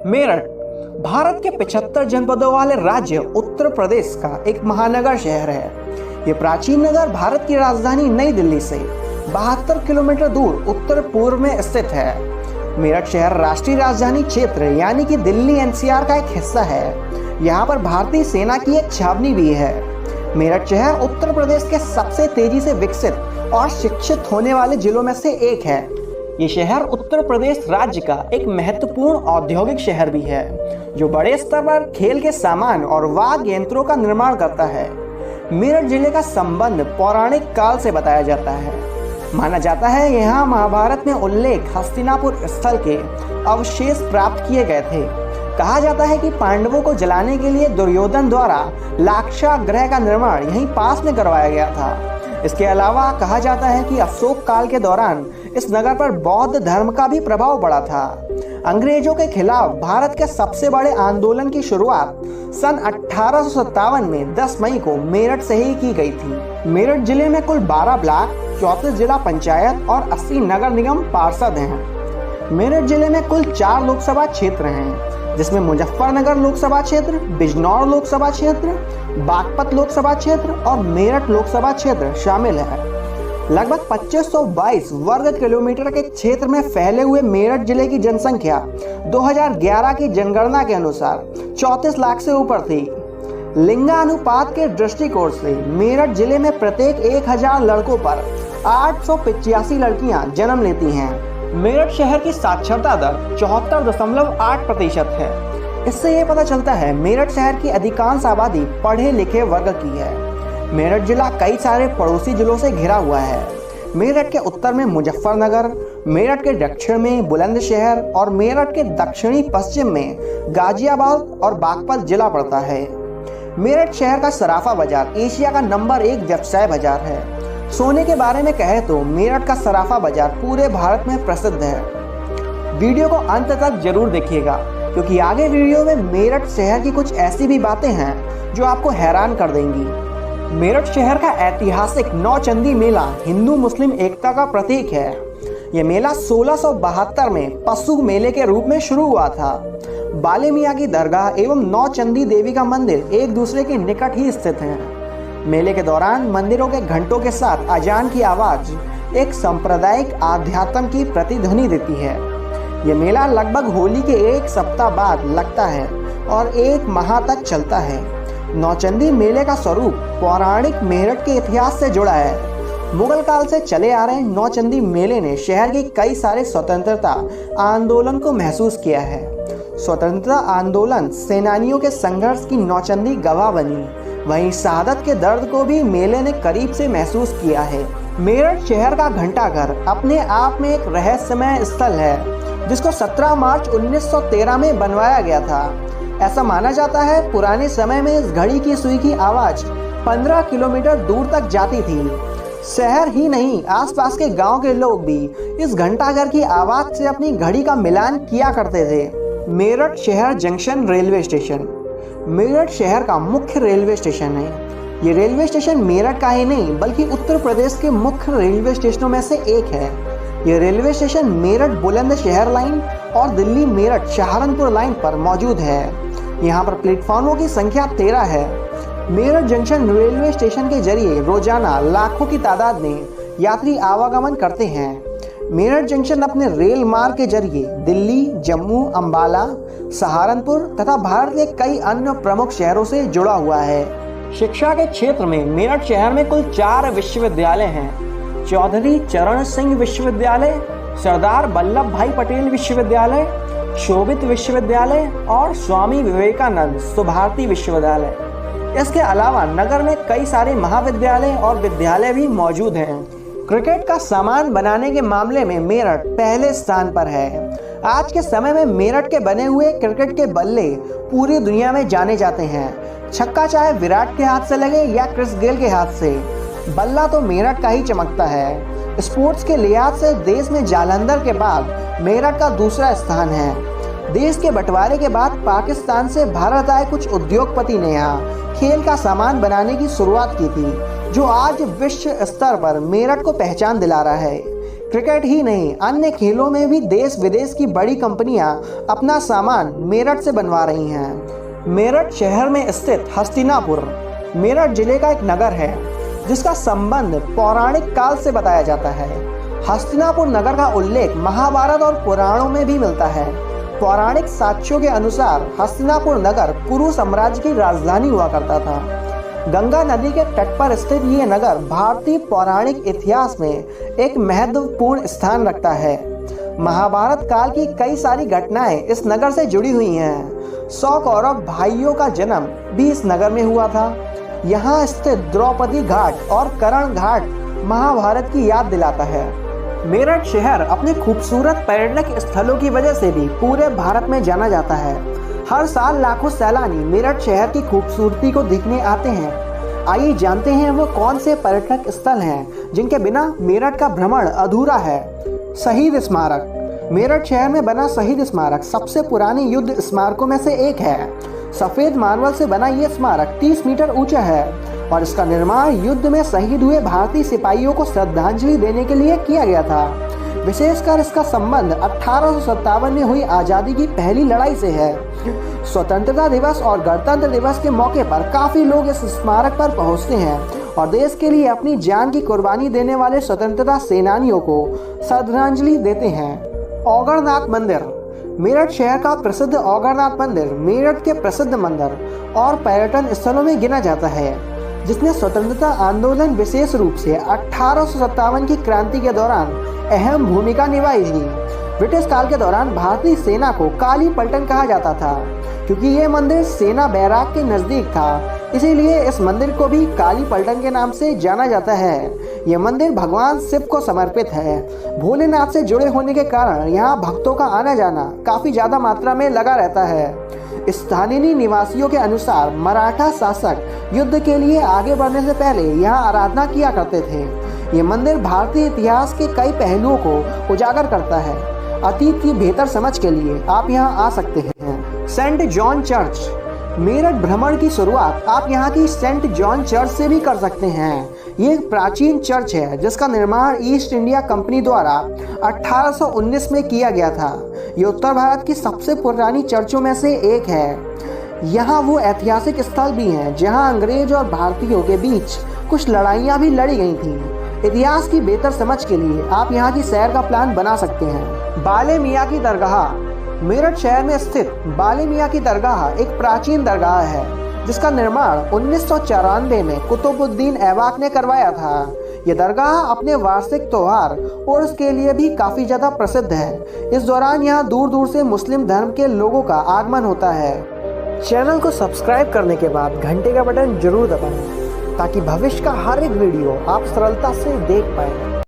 मेरठ भारत के 75 जनपदों वाले राज्य उत्तर प्रदेश का एक महानगर शहर है। ये प्राचीन नगर भारत की राजधानी नई दिल्ली से 72 किलोमीटर दूर उत्तर पूर्व में स्थित है। मेरठ शहर राष्ट्रीय राजधानी क्षेत्र यानी कि दिल्ली एनसीआर का एक हिस्सा है। यहाँ पर भारतीय सेना की एक छावनी भी है। मेरठ शहर उत्तर प्रदेश के सबसे तेजी से विकसित और शिक्षित होने वाले जिलों में से एक है। ये शहर उत्तर प्रदेश राज्य का एक महत्वपूर्ण औद्योगिक शहर भी है, जो बड़े स्तर पर खेल के सामान और वाद्य यंत्रों का निर्माण करता है। मेरठ जिले का संबंध पौराणिक काल से बताया जाता है। माना जाता है यहाँ महाभारत में उल्लेख हस्तिनापुर स्थल के अवशेष प्राप्त किए गए थे। कहा जाता है कि पांडवों को जलाने के लिए दुर्योधन द्वारा लाक्षागृह का निर्माण यहीं पास में करवाया गया था। इसके अलावा कहा जाता है कि अशोक काल के दौरान इस नगर पर बौद्ध धर्म का भी प्रभाव पड़ा था। अंग्रेजों के खिलाफ भारत के सबसे बड़े आंदोलन की शुरुआत सन 1857 में 10 मई को मेरठ से ही की गई थी। मेरठ जिले में कुल 12 ब्लॉक, 34 जिला पंचायत और 80 नगर निगम पार्षद हैं। मेरठ जिले में कुल 4 लोकसभा क्षेत्र हैं, जिसमें मुजफ्फरनगर लोकसभा क्षेत्र, बिजनौर लोकसभा क्षेत्र, बागपत लोकसभा क्षेत्र और मेरठ लोकसभा क्षेत्र शामिल है। लगभग 2522 वर्ग किलोमीटर के क्षेत्र में फैले हुए मेरठ जिले की जनसंख्या 2011 की जनगणना के अनुसार 34 लाख से ऊपर थी। लिंगानुपात के दृष्टिकोण से मेरठ जिले में प्रत्येक 1000 लड़कों पर 885 लड़कियां जन्म लेती हैं। मेरठ शहर की साक्षरता दर 74.8% है। इससे ये पता चलता है मेरठ शहर की अधिकांश आबादी पढ़े लिखे वर्ग की है। मेरठ जिला कई सारे पड़ोसी जिलों से घिरा हुआ है। मेरठ के उत्तर में मुजफ्फरनगर, मेरठ के दक्षिण में बुलंदशहर और मेरठ के दक्षिणी पश्चिम में गाजियाबाद और बागपत जिला पड़ता है। मेरठ शहर का सराफा बाजार एशिया का नंबर 1 व्यवसाय बाजार है। सोने के बारे में कहें तो मेरठ का सराफा बाजार पूरे भारत में प्रसिद्ध है। वीडियो को अंत तक जरूर देखिएगा, क्योंकि आगे वीडियो में मेरठ शहर की कुछ ऐसी भी बातें हैं जो आपको हैरान कर देंगी। मेरठ शहर का ऐतिहासिक नौचंदी मेला हिंदू मुस्लिम एकता का प्रतीक है। यह मेला 1672 में पशु मेले के रूप में शुरू हुआ था। बाले मियाँ की दरगाह एवं नौचंदी देवी का मंदिर एक दूसरे के निकट ही स्थित हैं। मेले के दौरान मंदिरों के घंटों के साथ अजान की आवाज एक सांप्रदायिक आध्यात्म की प्रतिध्वनि देती है। यह मेला लगभग होली के 1 सप्ताह बाद लगता है और 1 माह तक चलता है। नौचंदी मेले का स्वरूप पौराणिक मेरठ के इतिहास से जुड़ा है। मुगल काल से चले आ रहे नौचंदी मेले ने शहर के कई सारे स्वतंत्रता आंदोलन को महसूस किया है। स्वतंत्रता आंदोलन सेनानियों के संघर्ष की नौचंदी गवाह बनी। वहीं शहादत के दर्द को भी मेले ने करीब से महसूस किया है। मेरठ शहर का घंटाघर अपने आप में एक रहस्यमय स्थल है, जिसको 17 मार्च 1913 में बनवाया गया था। ऐसा माना जाता है पुराने समय में इस घड़ी की सुई की आवाज 15 किलोमीटर दूर तक जाती थी। शहर ही नहीं, आसपास के गांव के लोग भी इस घंटाघर की आवाज से अपनी घड़ी का मिलान किया करते थे। मेरठ शहर जंक्शन रेलवे स्टेशन मेरठ शहर का मुख्य रेलवे स्टेशन है। ये रेलवे स्टेशन मेरठ का ही नहीं बल्कि उत्तर प्रदेश के मुख्य रेलवे स्टेशनों में से एक है। यह railway station Meerut Bulandshahr line और दिल्ली मेरठ सहारनपुर लाइन पर मौजूद है। यहाँ पर प्लेटफॉर्मों की संख्या 13 है। मेरठ जंक्शन रेलवे स्टेशन के जरिए रोजाना लाखों की तादाद में यात्री आवागमन करते हैं। मेरठ जंक्शन अपने रेल मार्ग के जरिए दिल्ली, जम्मू, अंबाला, सहारनपुर तथा भारत के कई अन्य प्रमुख शहरों से जुड़ा हुआ है। शिक्षा के क्षेत्र में मेरठ शहर में कुल 4 विश्वविद्यालय हैं। चौधरी चरण सिंह विश्वविद्यालय, सरदार वल्लभ भाई पटेल विश्वविद्यालय, शोभित विश्वविद्यालय और स्वामी विवेकानंद सुभारती विश्वविद्यालय। इसके अलावा नगर में कई सारे महाविद्यालय और विद्यालय भी मौजूद हैं। क्रिकेट का सामान बनाने के मामले में मेरठ पहले स्थान पर है। आज के समय में मेरठ के बने हुए क्रिकेट के बल्ले पूरी दुनिया में जाने जाते हैं। छक्का चाहे विराट के हाथ से लगे या क्रिस गेल के हाथ से, बल्ला तो मेरठ का ही चमकता है। स्पोर्ट्स के लिहाज से देश में जालंधर के बाद मेरठ का दूसरा स्थान है। देश के बंटवारे के बाद पाकिस्तान से भारत आए कुछ उद्योगपति ने यहाँ खेल का सामान बनाने की शुरुआत की थी, जो आज विश्व स्तर पर मेरठ को पहचान दिला रहा है। क्रिकेट ही नहीं, अन्य खेलों में भी देश विदेश की बड़ी कंपनियां अपना सामान मेरठ से बनवा रही हैं। मेरठ शहर में स्थित हस्तिनापुर मेरठ जिले का एक नगर है जिसका संबंध पौराणिक काल से बताया जाता है। हस्तिनापुर नगर का उल्लेख महाभारत और पुराणों में भी मिलता है। पौराणिक साक्ष्यों के अनुसार हस्तिनापुर नगर कुरु साम्राज्य की राजधानी हुआ करता था। गंगा नदी के तट पर स्थित ये नगर भारतीय पौराणिक इतिहास में एक महत्वपूर्ण स्थान रखता है। महाभारत काल की कई सारी घटनाएं इस नगर से जुड़ी हुई हैं। 100 कौरव भाइयों का जन्म भी इस नगर में हुआ था। यहाँ स्थित द्रौपदी घाट और कर्ण घाट महाभारत की याद दिलाता है। मेरठ शहर अपने खूबसूरत पर्यटक स्थलों की वजह से भी पूरे भारत में जाना जाता है। हर साल लाखों सैलानी मेरठ शहर की खूबसूरती को देखने आते हैं। आइए जानते हैं वो कौन से पर्यटक स्थल हैं जिनके बिना मेरठ का भ्रमण अधूरा है। शहीद स्मारक। मेरठ शहर में बना शहीद स्मारक सबसे पुराने युद्ध स्मारकों में से एक है। सफेद मार्बल से बना ये स्मारक 30 मीटर ऊंचा है और इसका निर्माण युद्ध में शहीद हुए भारतीय सिपाहियों को श्रद्धांजलि देने के लिए किया गया था। विशेषकर इसका संबंध 1857 में हुई आज़ादी की पहली लड़ाई से है। स्वतंत्रता दिवस और गणतंत्र दिवस के मौके पर काफ़ी लोग इस स्मारक पर पहुंचते हैं और देश के लिए अपनी जान की कुर्बानी देने वाले स्वतंत्रता सेनानियों को श्रद्धांजलि देते हैं। औगरनाथ मंदिर। मेरठ शहर का प्रसिद्ध औगरनाथ मंदिर मेरठ के प्रसिद्ध मंदिर और पर्यटन स्थलों में गिना जाता है, जिसने स्वतंत्रता आंदोलन विशेष रूप से 1857 की क्रांति के दौरान अहम भूमिका निभाई थी। ब्रिटिश काल के दौरान भारतीय सेना को काली पलटन कहा जाता था क्योंकि ये मंदिर सेना बैराक के नज़दीक था, इसीलिए इस मंदिर को भी काली पलटन के नाम से जाना जाता है। यह मंदिर भगवान शिव को समर्पित है। भोलेनाथ से जुड़े होने के कारण यहाँ भक्तों का आना जाना काफ़ी ज़्यादा मात्रा में लगा रहता है। स्थानीय निवासियों के अनुसार मराठा शासक युद्ध के लिए आगे बढ़ने से पहले यहाँ आराधना किया करते थे। ये मंदिर भारतीय इतिहास के कई पहलुओं को उजागर करता है। अतीत की बेहतर समझ के लिए आप यहाँ आ सकते हैं। Saint John church. मेरठ भ्रमण की शुरुआत आप यहाँ की सेंट जॉन चर्च से भी कर सकते हैं। ये एक प्राचीन चर्च है जिसका निर्माण ईस्ट इंडिया कंपनी द्वारा 1819 में किया गया था। ये उत्तर भारत की सबसे पुरानी चर्चों में से एक है। यहाँ वो ऐतिहासिक स्थल भी हैं जहाँ अंग्रेज और भारतीयों के बीच कुछ लड़ाइयाँ भी लड़ी गई थीं। इतिहास की बेहतर समझ के लिए आप यहाँ की सैर का प्लान बना सकते हैं। बाले मियाँ की दरगाह। मेरठ शहर में स्थित बाले मियाँ की दरगाह एक प्राचीन दरगाह है जिसका निर्माण 1994 में कुतुबुद्दीन ऐबक ने करवाया था। ये दरगाह अपने वार्षिक त्योहार उर्स के लिए भी काफ़ी ज़्यादा प्रसिद्ध है। इस दौरान यहाँ दूर दूर से मुस्लिम धर्म के लोगों का आगमन होता है। चैनल को सब्सक्राइब करने के बाद घंटे का बटन जरूर दबाएं ताकि भविष्य का हर एक वीडियो आप सरलता से देख पाएं।